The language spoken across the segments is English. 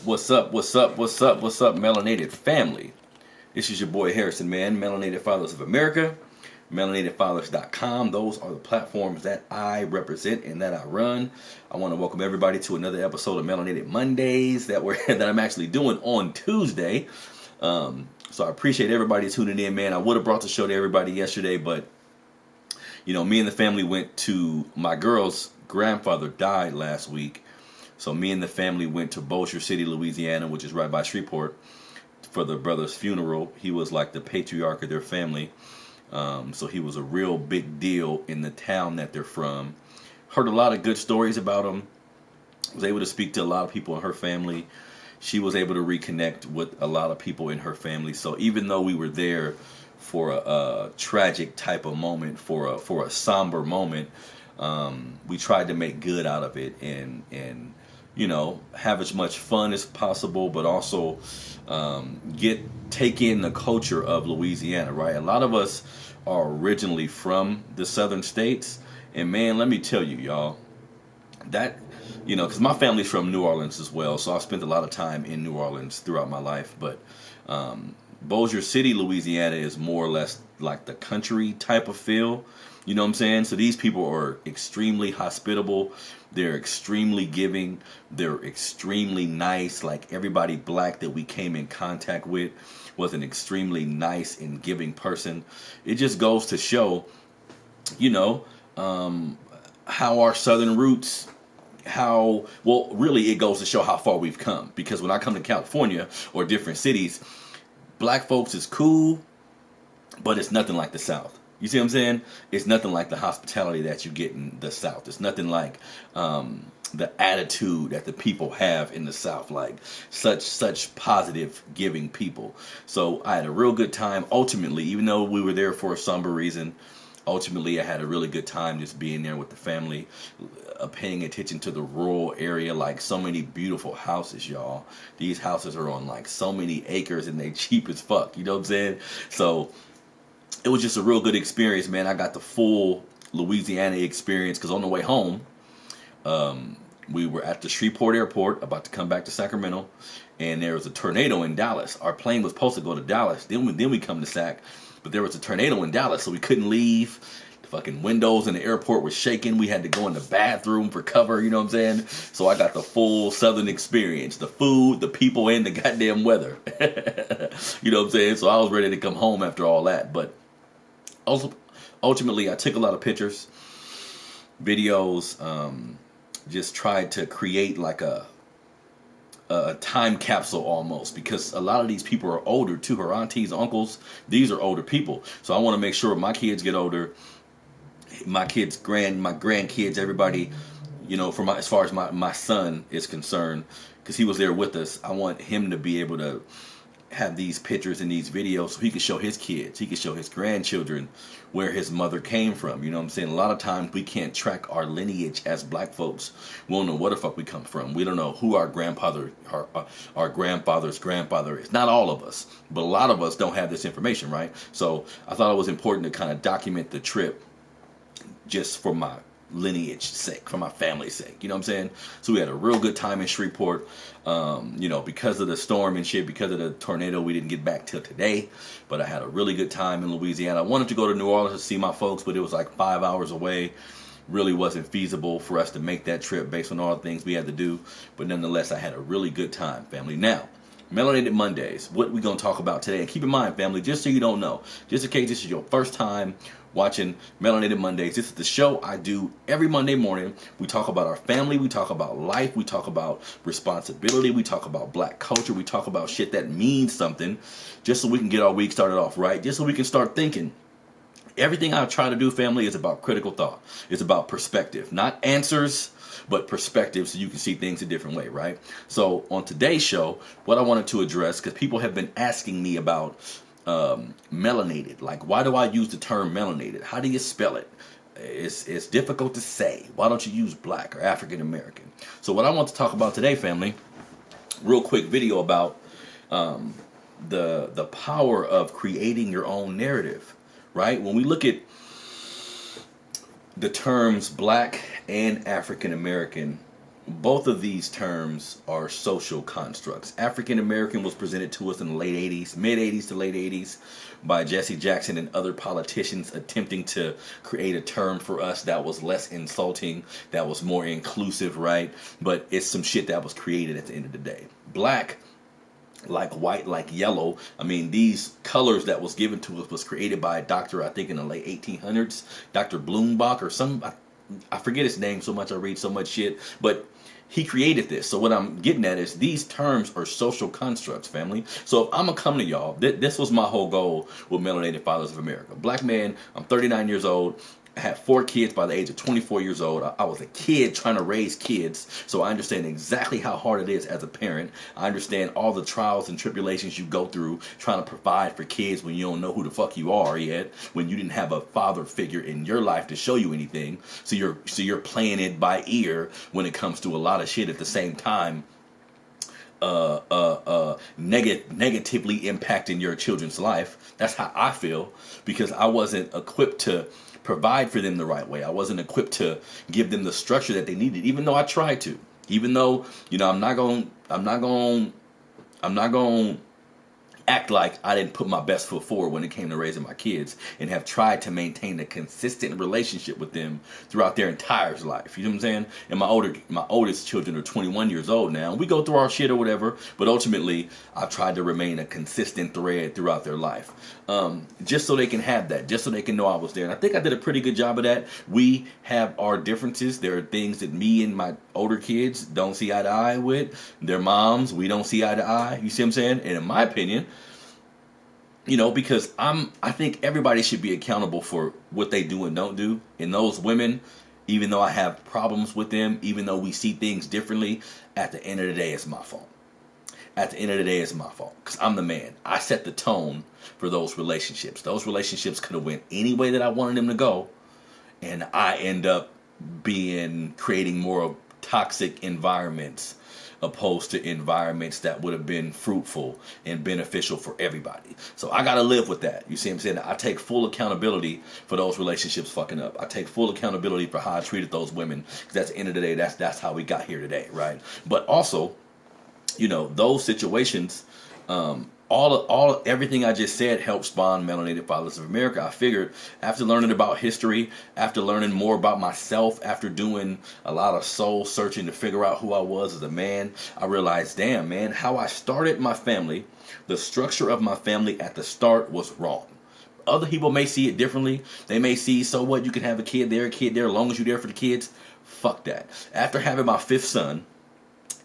What's up? What's up? What's up? What's up, Melanated family? This is your boy Harrison, man. Melanated Fathers of America, melanatedfathers.com. Those are the platforms that I represent and that I run. I want to welcome everybody to another episode of Melanated Mondays that I'm actually doing on Tuesday. So I appreciate everybody tuning in, man. I would have brought the show to everybody yesterday, but me and the family went to my girl's grandfather died last week. So me and the family went to Bossier City, Louisiana, which is right by Shreveport, for the brother's funeral. He was like the patriarch of their family. So he was a real big deal in the town that they're from. Heard a lot of good stories about him. Was able to speak to a lot of people in her family. She was able to reconnect with a lot of people in her family. So even though we were there for a tragic type of moment, for a somber moment, we tried to make good out of it and have as much fun as possible, but also take in the culture of Louisiana, right? A lot of us are originally from the southern states, and man, let me tell you, y'all, that because my family's from New Orleans as well, so I've spent a lot of time in New Orleans throughout my life, but Bossier City, Louisiana is more or less like the country type of feel. You know what I'm saying? So these people are extremely hospitable. They're extremely giving. They're extremely nice. Like everybody black that we came in contact with was an extremely nice and giving person. It just goes to show, how our southern roots, really it goes to show how far we've come. Because when I come to California or different cities, black folks is cool, but it's nothing like the South. You see what I'm saying? It's nothing like the hospitality that you get in the South. It's nothing like the attitude that the people have in the South, like such positive giving people. So I had a real good time. Ultimately, even though we were there for a somber reason, ultimately I had a really good time just being there with the family, paying attention to the rural area, like so many beautiful houses, y'all. These houses are on like so many acres and they cheap as fuck. You know what I'm saying? So it was just a real good experience, man. I got the full Louisiana experience because on the way home, we were at the Shreveport airport about to come back to Sacramento, and there was a tornado in Dallas. Our plane was supposed to go to Dallas. Then we come to Sac, but there was a tornado in Dallas, so we couldn't leave. The fucking windows in the airport were shaking. We had to go in the bathroom for cover, you know what I'm saying? So I got the full Southern experience. The food, the people, and the goddamn weather. You know what I'm saying? So I was ready to come home after all that, but also, ultimately, I took a lot of pictures, videos, just tried to create like a time capsule almost, because a lot of these people are older too. Her aunties, uncles, these are older people. So I want to make sure my kids get older, my grandkids, everybody, as far as my son is concerned, because he was there with us. I want him to be able to have these pictures and these videos so he can show his kids, he can show his grandchildren where his mother came from. You know what I'm saying? A lot of times we can't track our lineage as black folks. We don't know where the fuck we come from. We don't know who our grandfather's grandfather is. Not all of us, but a lot of us don't have this information, right? So I thought it was important to kind of document the trip just for my lineage sake, for my family's sake, you know what I'm saying? So we had a real good time in Shreveport. Because of the storm and shit, because of the tornado, we didn't get back till today, but I had a really good time in Louisiana. I wanted to go to New Orleans to see my folks, but it was like 5 hours away. Really wasn't feasible for us to make that trip based on all the things we had to do, but nonetheless, I had a really good time, family. Now, Melanated Mondays, what we going to talk about today. And keep in mind, family, just so you don't know, just in case this is your first time watching Melanated Mondays, this is the show I do every Monday morning. We talk about our family, we talk about life, we talk about responsibility, we talk about black culture, we talk about shit that means something, just so we can get our week started off right, just so we can start thinking. Everything I try to do, family, is about critical thought. It's about perspective, not answers, but perspective, so you can see things a different way, right? So on today's show, what I wanted to address, because people have been asking me about melanated. Like, why do I use the term melanated? How do you spell it? It's difficult to say. Why don't you use black or African American? So what I want to talk about today, family, real quick video about the power of creating your own narrative, right? When we look at the terms black and African American, both of these terms are social constructs. African American was presented to us in the late 80s, mid 80s to late 80s, by Jesse Jackson and other politicians attempting to create a term for us that was less insulting, that was more inclusive, right? But it's some shit that was created at the end of the day. Black, like white, like yellow. I mean, these colors that was given to us was created by a doctor, I think in the late 1800s, Dr. Bloombach or some, I forget his name so much, I read so much shit, but he created this. So what I'm getting at is these terms are social constructs, family. So if I'm going to come to y'all, this was my whole goal with Melanated Fathers of America. Black man, I'm 39 years old. I had 4 kids by the age of 24 years old. I was a kid trying to raise kids, so I understand exactly how hard it is as a parent. I understand all the trials and tribulations you go through trying to provide for kids when you don't know who the fuck you are yet, when you didn't have a father figure in your life to show you anything. So you're playing it by ear when it comes to a lot of shit at the same time. Negatively impacting your children's life. That's how I feel, because I wasn't equipped to provide for them the right way. I wasn't equipped to give them the structure that they needed, even though I tried to. Even though, I'm not going to act like I didn't put my best foot forward when it came to raising my kids, and have tried to maintain a consistent relationship with them throughout their entire life. You know what I'm saying? And my oldest children are 21 years old now. We go through our shit or whatever, but ultimately I've tried to remain a consistent thread throughout their life. Just so they can have that, just so they can know I was there. And I think I did a pretty good job of that. We have our differences. There are things that me and my older kids don't see eye to eye with. Their moms, we don't see eye to eye. You see what I'm saying? And in my opinion, because I think everybody should be accountable for what they do and don't do. And those women, even though I have problems with them, even though we see things differently, at the end of the day, it's my fault. At the end of the day, it's my fault, because I'm the man. I set the tone for those relationships. Those relationships could have went any way that I wanted them to go, and I end up creating more toxic environments opposed to environments that would have been fruitful and beneficial for everybody. So I got to live with that. You see what I'm saying? I take full accountability for those relationships fucking up. I take full accountability for how I treated those women, because at the end of the day, that's how we got here today, right? But also, those situations, everything I just said helped spawn Melanated Fathers of America. I figured after learning about history, after learning more about myself, after doing a lot of soul searching to figure out who I was as a man, I realized, damn, man, how I started my family, the structure of my family at the start was wrong. Other people may see it differently. They may see, so what, you can have a kid there, as long as you're there for the kids. Fuck that. After having my 5th son,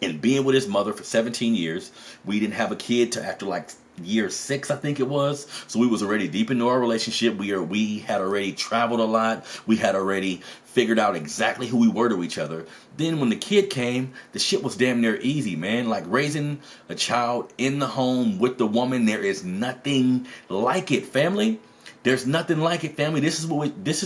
and being with his mother for 17 years, we didn't have a kid till after like year 6, I think it was. So we was already deep into our relationship. We had already traveled a lot. We had already figured out exactly who we were to each other. Then when the kid came, the shit was damn near easy, man. Like raising a child in the home with the woman, there is nothing like it, family. There's nothing like it, family. This is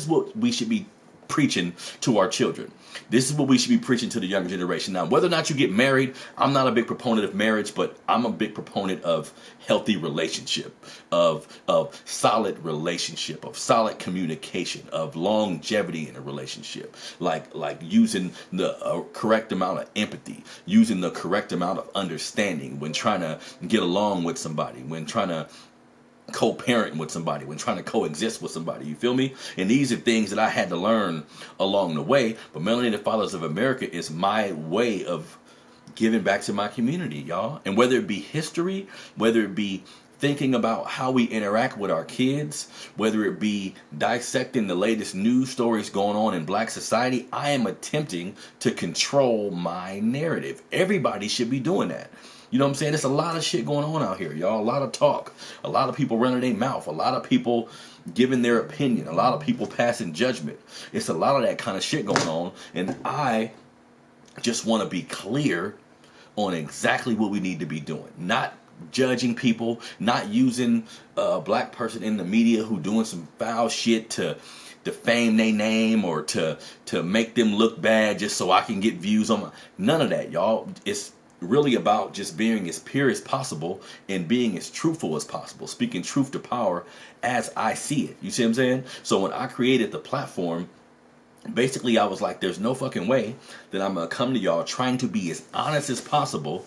what we should be preaching to our children. This is what we should be preaching to the younger generation. Now, whether or not you get married, I'm not a big proponent of marriage, but I'm a big proponent of healthy relationship, of solid relationship, of solid communication, of longevity in a relationship, like using the correct amount of empathy, using the correct amount of understanding when trying to get along with somebody, when trying to co-parent with somebody, when trying to coexist with somebody. You feel me? And these are things that I had to learn along the way. But Melanated Fathers of America is my way of giving back to my community, y'all. And whether it be history, whether it be thinking about how we interact with our kids, whether it be dissecting the latest news stories going on in Black society, I am attempting to control my narrative. Everybody should be doing that. You know what I'm saying? There's a lot of shit going on out here, y'all. A lot of talk. A lot of people running their mouth. A lot of people giving their opinion. A lot of people passing judgment. It's a lot of that kind of shit going on. And I just want to be clear on exactly what we need to be doing. Not judging people. Not using a black person in the media who doing some foul shit to defame their name or to make them look bad just so I can get views on my... None of that, y'all. It's really about just being as pure as possible and being as truthful as possible, speaking truth to power as I see it. You see what I'm saying? So when I created the platform Basically, I was like, there's no fucking way that I'm gonna come to y'all trying to be as honest as possible,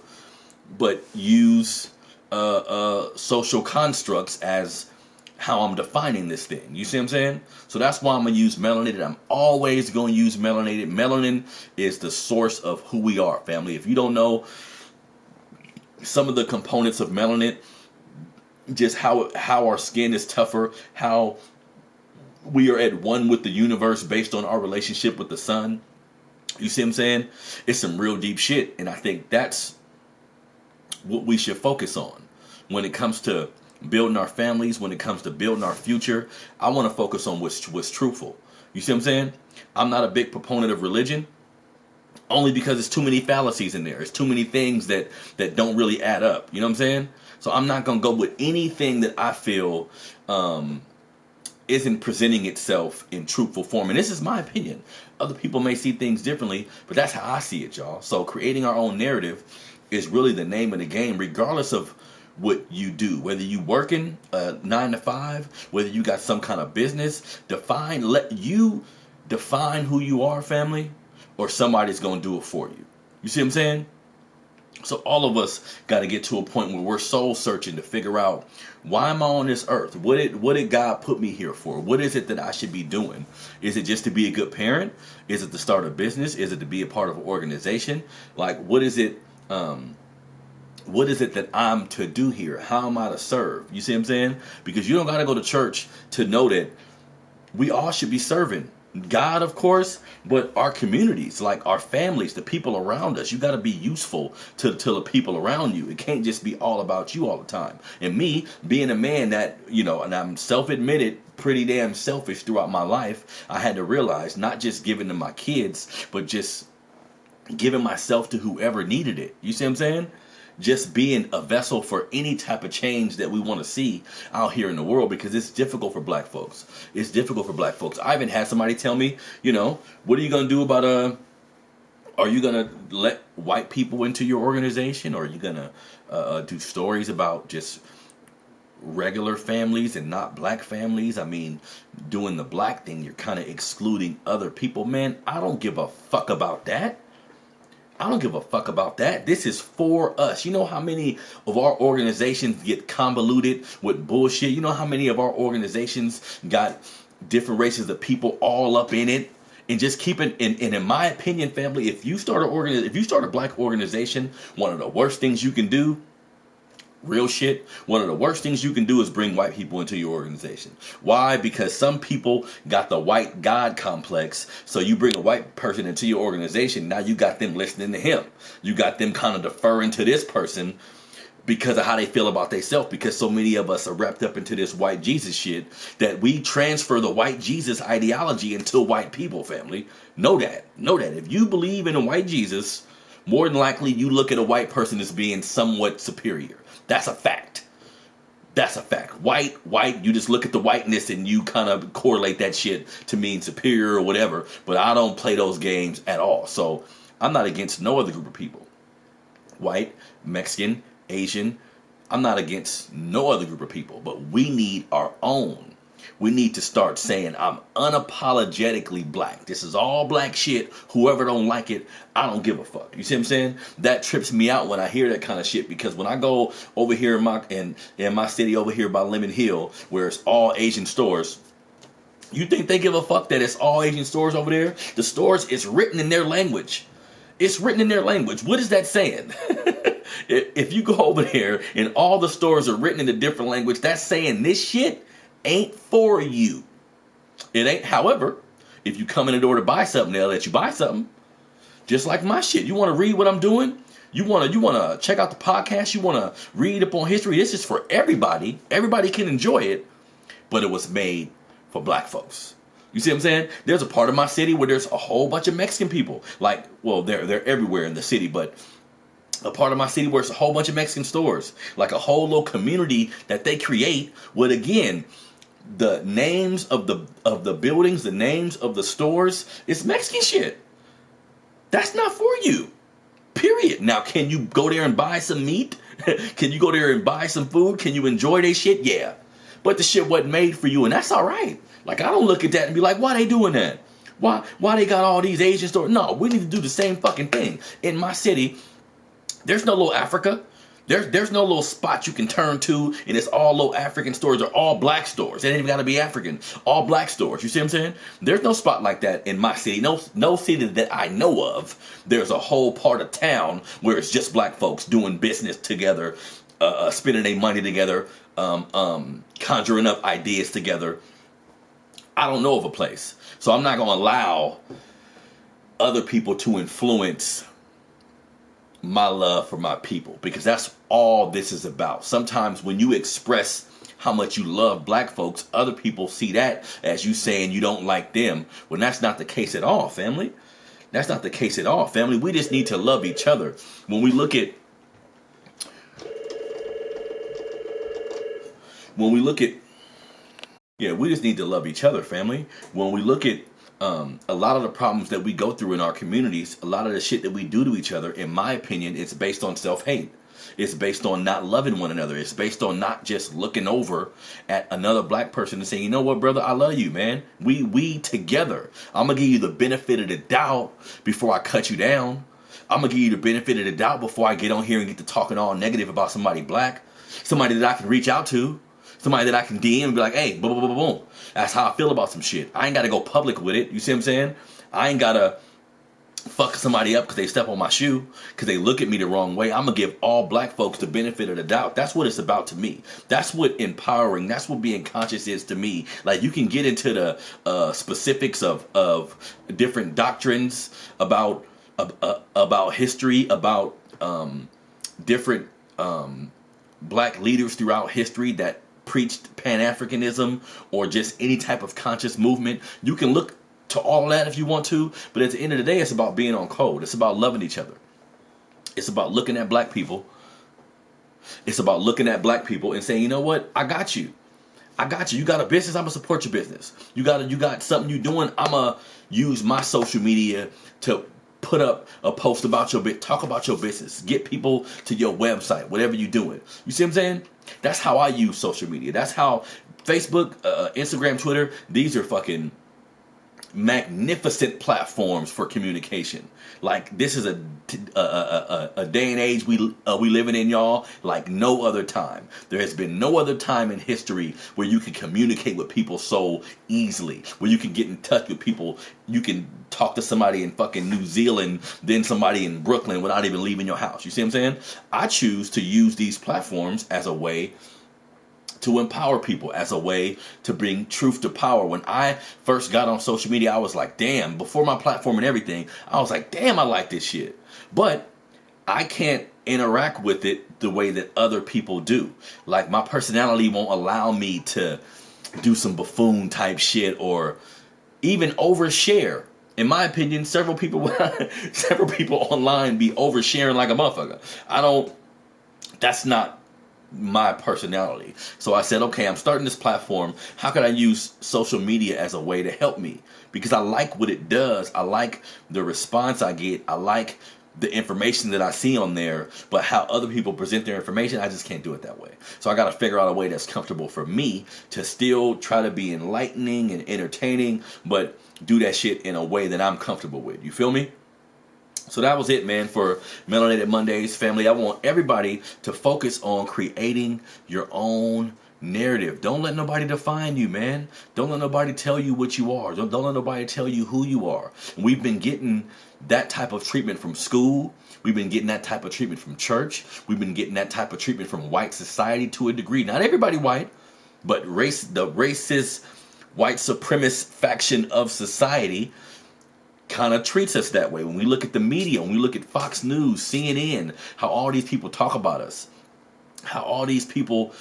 but use social constructs as how I'm defining this thing. You see what I'm saying? So that's why I'm gonna use melanated. I'm always gonna use melanated. Melanin is the source of who we are, family. If you don't know some of the components of melanin, just how our skin is tougher, how we are at one with the universe based on our relationship with the sun. You see what I'm saying? It's some real deep shit, and I think that's what we should focus on when it comes to building our families, when it comes to building our future. I want to focus on what's truthful. You see what I'm saying? I'm not a big proponent of religion, only because it's too many fallacies in there. It's too many things that don't really add up. You know what I'm saying? So I'm not gonna go with anything that I feel isn't presenting itself in truthful form. And this is my opinion. Other people may see things differently, but that's how I see it, y'all. So creating our own narrative is really the name of the game, regardless of what you do. Whether you working 9 to 5, whether you got some kind of business, let you define who you are, family, or somebody's gonna do it for you. You see what I'm saying? So all of us got to get to a point where we're soul searching to figure out, why am I on this earth? What did God put me here for? What is it that I should be doing? Is it just to be a good parent? Is it to start a business? Is it to be a part of an organization? Like, what is it that I'm to do here? How am I to serve? You see what I'm saying? Because you don't got to go to church to know that we all should be serving God, of course, but our communities, like our families, the people around us. You got to be useful to the people around you. It can't just be all about you all the time. And me, being a man that, and I'm self-admitted pretty damn selfish throughout my life, I had to realize not just giving to my kids, but just giving myself to whoever needed it. You see what I'm saying? Just being a vessel for any type of change that we want to see out here in the world, because it's difficult for black folks. It's difficult for black folks. I even had somebody tell me, what are you going to do about, are you going to let white people into your organization? Or are you going to do stories about just regular families and not black families? I mean, doing the black thing, you're kind of excluding other people. Man, I don't give a fuck about that. I don't give a fuck about that. This is for us. You know how many of our organizations get convoluted with bullshit? You know how many of our organizations got different races of people all up in it? And just keeping, and in my opinion, family, if you start a black organization, one of the worst things you can do, real shit, one of the worst things you can do is bring white people into your organization. Why? Because some people got the white God complex. So you bring a white person into your organization, now you got them listening to him. You got them kind of deferring to this person because of how they feel about themselves. Because so many of us are wrapped up into this white Jesus shit that we transfer the white Jesus ideology into white people, family. Know that. If you believe in a white Jesus, more than likely you look at a white person as being somewhat superior. That's a fact. White, you just look at the whiteness and you kind of correlate that shit to mean superior or whatever. But I don't play those games at all. So I'm not against no other group of people. White, Mexican, Asian. I'm not against no other group of people. But we need our own. We need to start saying, I'm unapologetically black. This is all black shit. Whoever don't like it, I don't give a fuck. You see what I'm saying? That trips me out when I hear that kind of shit, because when I go over here in my city over here by Lemon Hill, where it's all Asian stores, you think they give a fuck that it's all Asian stores over there? The stores, it's written in their language. It's written in their language. What is that saying? If you go over there and all the stores are written in a different language, that's saying this shit ain't for you. It ain't. However, if you come in the door to buy something, they'll let you buy something. Just like my shit. You want to read what I'm doing? You want to check out the podcast? You want to read up on history? This is for everybody. Everybody can enjoy it, but it was made for black folks. You see what I'm saying? There's a part of my city where there's a whole bunch of Mexican people. Like, well, they're everywhere in the city, but a part of my city where it's a whole bunch of Mexican stores, like a whole little community that they create with, again, the names of the buildings, the names of the stores, it's Mexican shit. That's not for you. Period. Now, can you go there and buy some meat? Can you go there and buy some food? Can you enjoy their shit? Yeah. But the shit wasn't made for you, and that's all right. Like, I don't look at that and be like, why they doing that? Why they got all these Asian stores? No, we need to do the same fucking thing. In my city, there's no little Africa. There's no little spot you can turn to, and it's all little African stores or all black stores. It ain't even got to be African. All black stores. You see what I'm saying? There's no spot like that in my city. No city that I know of. There's a whole part of town where it's just black folks doing business together, spending their money together, conjuring up ideas together. I don't know of a place, so I'm not gonna allow other people to influence my love for my people, because that's all this is about. Sometimes when you express how much you love black folks, other people see that as you saying you don't like them, when that's not the case at all, family. That's not the case at all, family. We just need to love each other. When we look at yeah, we just need to love each other, family. When we look at a lot of the problems that we go through in our communities, a lot of the shit that we do to each other, in my opinion, it's based on self-hate. It's based on not loving one another. It's based on not just looking over at another black person and saying, you know what, brother, I love you, man. We together. I'm going to give you the benefit of the doubt before I cut you down. I'm going to give you the benefit of the doubt before I get on here and get to talking all negative about somebody black. Somebody that I can reach out to. Somebody that I can DM and be like, hey, boom, boom, boom, boom. That's how I feel about some shit. I ain't got to go public with it. You see what I'm saying? I ain't got to fuck somebody up because they step on my shoe, because they look at me the wrong way. I'm going to give all black folks the benefit of the doubt. That's what it's about to me. That's what empowering, that's what being conscious is to me. Like, you can get into the specifics of different doctrines about history, about different black leaders throughout history that preached Pan-Africanism or just any type of conscious movement. You can look to all that if you want to, but at the end of the day, it's about being on code. It's about loving each other. It's about looking at black people. It's about looking at black people and saying, you know what? I got you. I got you. You got a business, I'm gonna support your business. You got something you doing, I'm gonna use my social media to put up a post about your bit, talk about your business, get people to your website, whatever you're doing. You see what I'm saying? That's how I use social media. That's how Facebook, Instagram, Twitter, these are fucking magnificent platforms for communication. Like, this is a day and age we living in, y'all, like no other time. There has been no other time in history where you can communicate with people so easily, where you can get in touch with people. You can talk to somebody in fucking New Zealand, then somebody in Brooklyn without even leaving your house. You see what I'm saying? I choose to use these platforms as a way to empower people, as a way to bring truth to power. When I first got on social media, I was like, damn, before my platform and everything, I was like, damn, I like this shit. But I can't interact with it the way that other people do. Like, my personality won't allow me to do some buffoon type shit or even overshare. In my opinion, several people online be oversharing like a motherfucker. That's not my personality. So I said, okay, I'm starting this platform. How can I use social media as a way to help me? Because I like what it does. I like the response I get. I like the information that I see on there. But how other people present their information, I just can't do it that way. So I got to figure out a way that's comfortable for me to still try to be enlightening and entertaining, but do that shit in a way that I'm comfortable with. You feel me? So that was it, man, for Melanated Mondays, family. I want everybody to focus on creating your own narrative. Don't let nobody define you, man. Don't let nobody tell you what you are. Don't let nobody tell you who you are. We've been getting that type of treatment from school. We've been getting that type of treatment from church. We've been getting that type of treatment from white society to a degree. Not everybody white, but the racist, white supremacist faction of society kind of treats us that way. When we look at the media, when we look at Fox News, CNN, how all these people talk about us, how all these people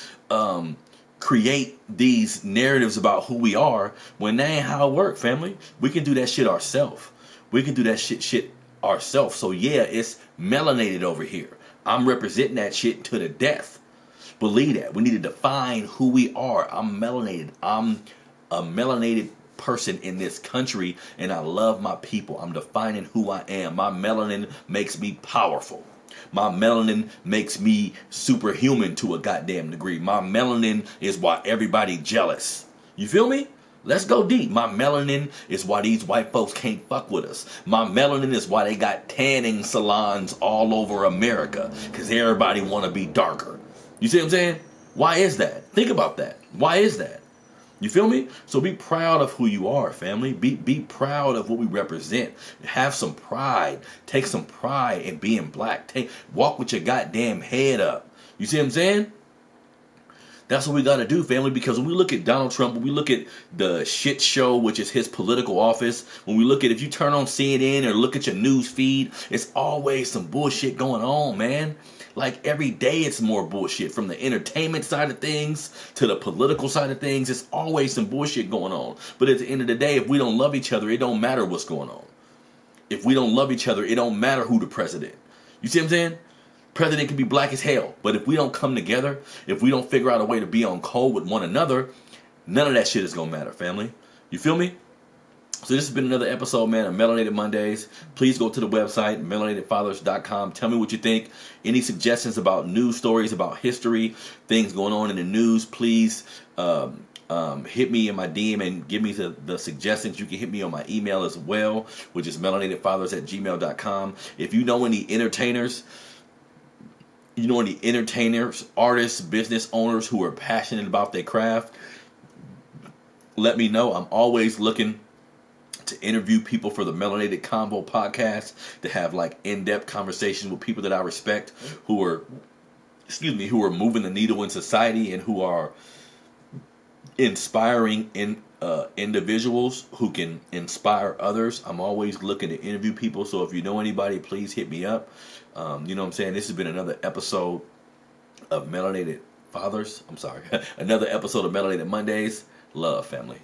create these narratives about who we are, when that ain't how it work, family. We can do that shit ourselves. We can do that shit ourselves. So yeah, it's melanated over here. I'm representing that shit to the death. Believe that. We need to define who we are. I'm melanated. I'm a melanated person in this country, and I love my people. I'm defining who I am. My melanin makes me powerful. My melanin makes me superhuman to a goddamn degree. My melanin is why everybody jealous. You feel me? Let's go deep. My melanin is why these white folks can't fuck with us. My melanin is why they got tanning salons all over America. Because everybody want to be darker. You see what I'm saying? Why is that? Think about that. Why is that? You feel me? So be proud of who you are, family. Be proud of what we represent. Have some pride. Take some pride in being black. Walk with your goddamn head up. You see what I'm saying? That's what we got to do, family, because when we look at Donald Trump, when we look at the shit show, which is his political office, when we look at, if you turn on CNN or look at your news feed, it's always some bullshit going on, man. Like every day it's more bullshit, from the entertainment side of things to the political side of things. It's always some bullshit going on. But at the end of the day, if we don't love each other, it don't matter what's going on. If we don't love each other, it don't matter who the president. You see what I'm saying? President can be black as hell, but if we don't come together, if we don't figure out a way to be on code with one another, none of that shit is gonna matter, family. You feel me? So this has been another episode, man, of Melanated Mondays. Please go to the website, melanatedfathers.com. Tell me what you think. Any suggestions about news stories, about history, things going on in the news, please hit me in my DM and give me the suggestions. You can hit me on my email as well, which is melanatedfathers@gmail.com. If you know any entertainers, artists, business owners who are passionate about their craft, let me know. I'm always looking to interview people for the Melanated Convo podcast, to have like in-depth conversations with people that I respect, who are moving the needle in society and who are inspiring individuals who can inspire others. I'm always looking to interview people. So if you know anybody, please hit me up. You know what I'm saying? This has been another episode of Melanated Fathers. I'm sorry. Another episode of Melanated Mondays. Love, family.